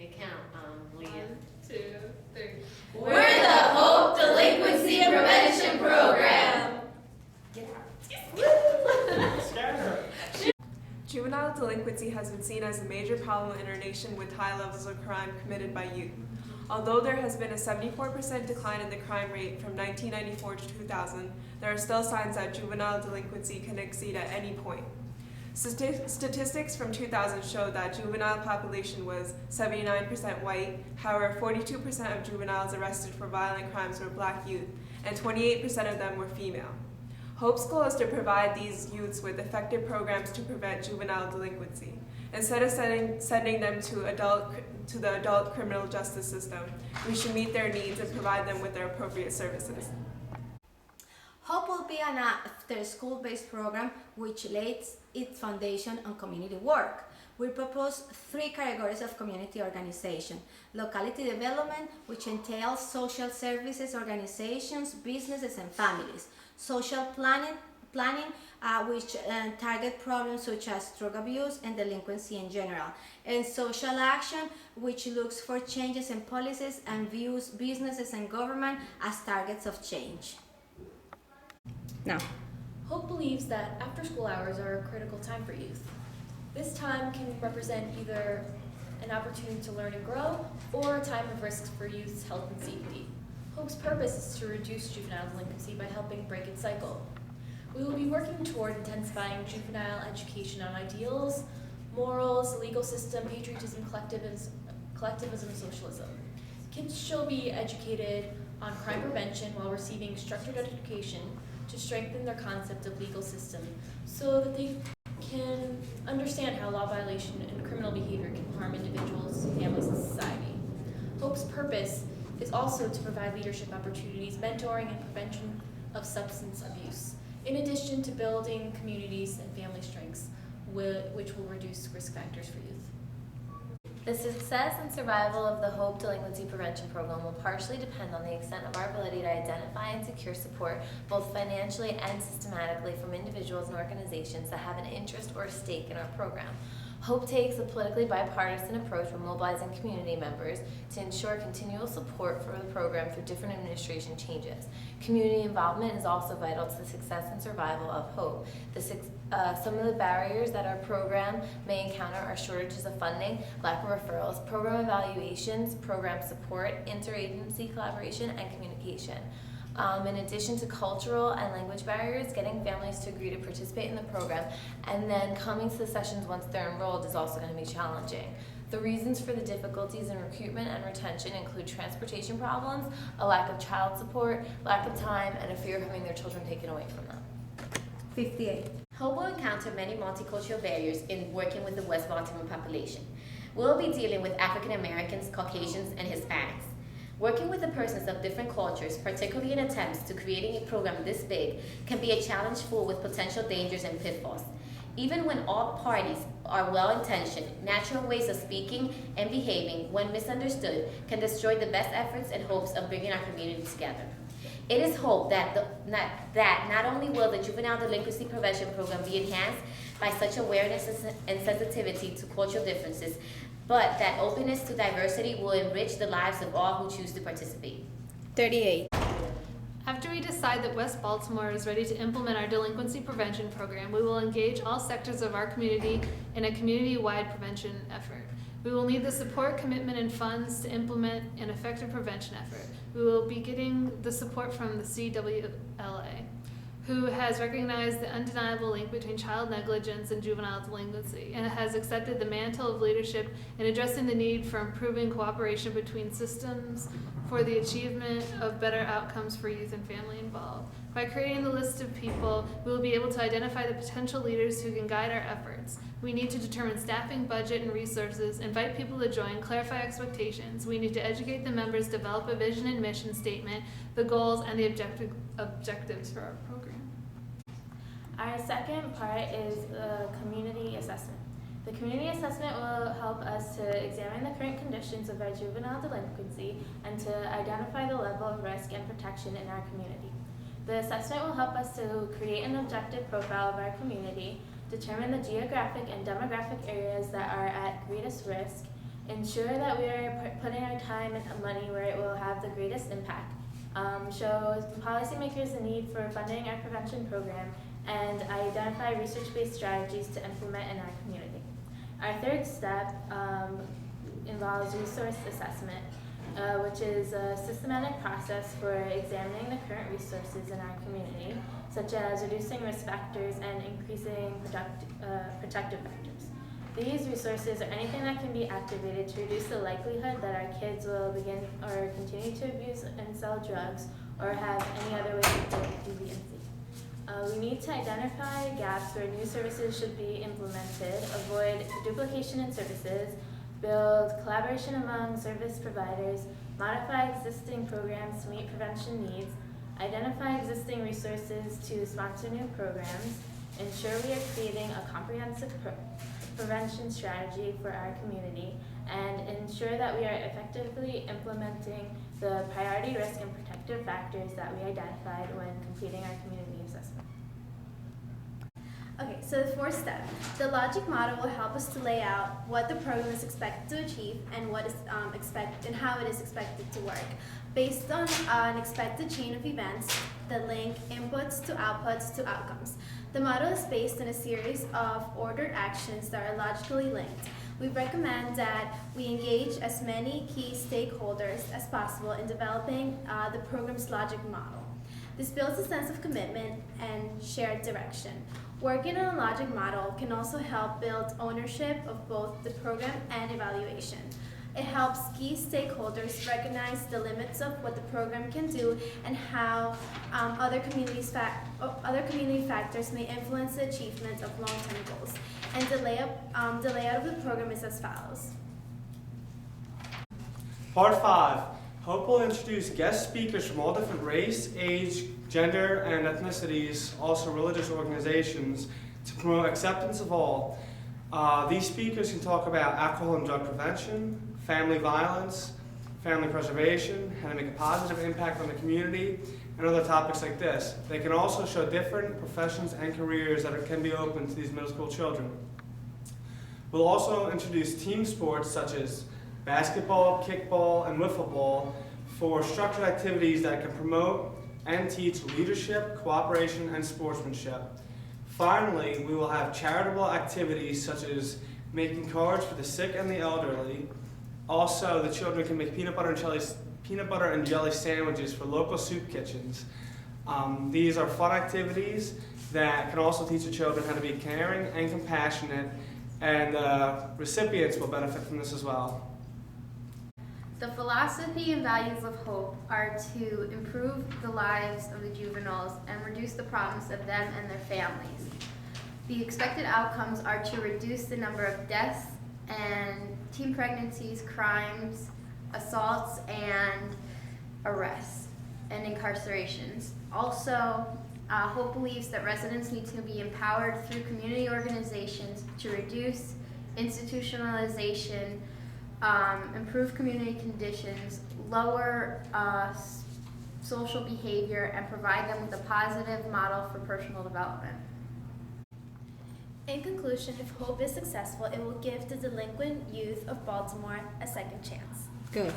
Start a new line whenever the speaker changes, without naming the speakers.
And count, Leah.
1, 2, 3.
We're the Hope Delinquency Prevention Program.
Juvenile delinquency has been seen as a major problem in our nation with high levels of crime committed by youth. Although there has been a 74% decline in the crime rate from 1994 to 2000, there are still signs that juvenile delinquency can exceed at any point. Statistics from 2000 showed that juvenile population was 79% white. However, 42% of juveniles arrested for violent crimes were black youth, and 28% of them were female. Hope's goal is to provide these youths with effective programs to prevent juvenile delinquency. Instead of sending them to the adult criminal justice system, we should meet their needs and provide them with their appropriate services.
Hope will be an after-school-based program which lays its foundation on community work. We propose 3 categories of community organization: locality development, which entails social services organizations, businesses, and families; social planning, which target problems such as drug abuse and delinquency in general; and social action, which looks for changes in policies and views businesses and government as targets of change. Now,
Hope believes that after-school hours are a critical time for youth. This time can represent either an opportunity to learn and grow or a time of risks for youth's health and safety. Hope's purpose is to reduce juvenile delinquency by helping break its cycle. We will be working toward intensifying juvenile education on ideals, morals, legal system, patriotism, collectivism, and socialism. Kids shall be educated on crime prevention while receiving structured education to strengthen their concept of legal system so that they can understand how law violation and criminal behavior can harm individuals, families, and society. Hope's purpose is also to provide leadership opportunities, mentoring, and prevention of substance abuse, in addition to building communities and family strengths, which will reduce risk factors for youth.
The success and survival of the Hope Delinquency Prevention Program will partially depend on the extent of our ability to identify and secure support, both financially and systematically, from individuals and organizations that have an interest or stake in our program. Hope takes a politically bipartisan approach when mobilizing community members to ensure continual support for the program through different administration changes. Community involvement is also vital to the success and survival of Hope. Some of the barriers that our program may encounter are shortages of funding, lack of referrals, program evaluations, program support, interagency collaboration, and communication. In addition to cultural and language barriers, getting families to agree to participate in the program and then coming to the sessions once they're enrolled is also going to be challenging. The reasons for the difficulties in recruitment and retention include transportation problems, a lack of child support, lack of time, and a fear of having their children taken away from them.
58.
Hope will encounter many multicultural barriers in working with the West Baltimore population. We'll be dealing with African Americans, Caucasians, and Hispanics. Working with the persons of different cultures, particularly in attempts to creating a program this big, can be a challenge full with potential dangers and pitfalls. Even when all parties are well-intentioned, natural ways of speaking and behaving, when misunderstood, can destroy the best efforts and hopes of bringing our community together. It is hoped that not only will the Juvenile Delinquency Prevention Program be enhanced by such awareness and sensitivity to cultural differences, but that openness to diversity will enrich the lives of all who choose to participate.
38.
After we decide that West Baltimore is ready to implement our delinquency prevention program, we will engage all sectors of our community in a community-wide prevention effort. We will need the support, commitment, and funds to implement an effective prevention effort. We will be getting the support from the CWLA, who has recognized the undeniable link between child negligence and juvenile delinquency, and has accepted the mantle of leadership in addressing the need for improving cooperation between systems for the achievement of better outcomes for youth and family involved. By creating the list of people, we will be able to identify the potential leaders who can guide our efforts. We need to determine staffing, budget, and resources, invite people to join, clarify expectations. We need to educate the members, develop a vision and mission statement, the goals, and the objectives for our program.
Our second part is the community assessment. The community assessment will help us to examine the current conditions of our juvenile delinquency and to identify the level of risk and protection in our community. The assessment will help us to create an objective profile of our community, determine the geographic and demographic areas that are at greatest risk, ensure that we are putting our time and money where it will have the greatest impact, show policymakers the need for funding our prevention program, and identify research-based strategies to implement in our community. Our third step involves resource assessment, which is a systematic process for examining the current resources in our community, such as reducing risk factors and increasing protective factors. These resources are anything that can be activated to reduce the likelihood that our kids will begin or continue to abuse and sell drugs or have any other way of deviancy. We need to identify gaps where new services should be implemented, avoid duplication in services, build collaboration among service providers, modify existing programs to meet prevention needs, identify existing resources to sponsor new programs, ensure we are creating a comprehensive prevention strategy for our community, and ensure that we are effectively implementing the priority risk and protective factors that we identified when completing our community assessment.
Okay, so the fourth step, the logic model will help us to lay out what the program is expected to achieve and what is and how it is expected to work. Based on an expected chain of events that link inputs to outcomes. The model is based on a series of ordered actions that are logically linked. We recommend that we engage as many key stakeholders as possible in developing the program's logic model. This builds a sense of commitment and shared direction. Working on a logic model can also help build ownership of both the program and evaluation. It helps key stakeholders recognize the limits of what the program can do and how other community factors may influence the achievement of long-term goals. And the layout of the program is as follows.
Part 5. Hope will introduce guest speakers from all different race, age, gender, and ethnicities, also religious organizations, to promote acceptance of all. These speakers can talk about alcohol and drug prevention, family violence, family preservation, how to make a positive impact on the community, and other topics like this. They can also show different professions and careers that can be open to these middle school children. We'll also introduce team sports such as basketball, kickball, and wiffle ball for structured activities that can promote and teach leadership, cooperation, and sportsmanship. Finally, we will have charitable activities such as making cards for the sick and the elderly. Also, the children can make peanut butter and jelly sandwiches for local soup kitchens. These are fun activities that can also teach the children how to be caring and compassionate, and recipients will benefit from this as well.
The philosophy and values of Hope are to improve the lives of the juveniles and reduce the problems of them and their families. The expected outcomes are to reduce the number of deaths and teen pregnancies, crimes, assaults, and arrests and incarcerations. Also, Hope believes that residents need to be empowered through community organizations to reduce institutionalization, improve community conditions, lower social behavior, and provide them with a positive model for personal development.
In conclusion, if Hope is successful, it will give the delinquent youth of Baltimore a second chance.
Good.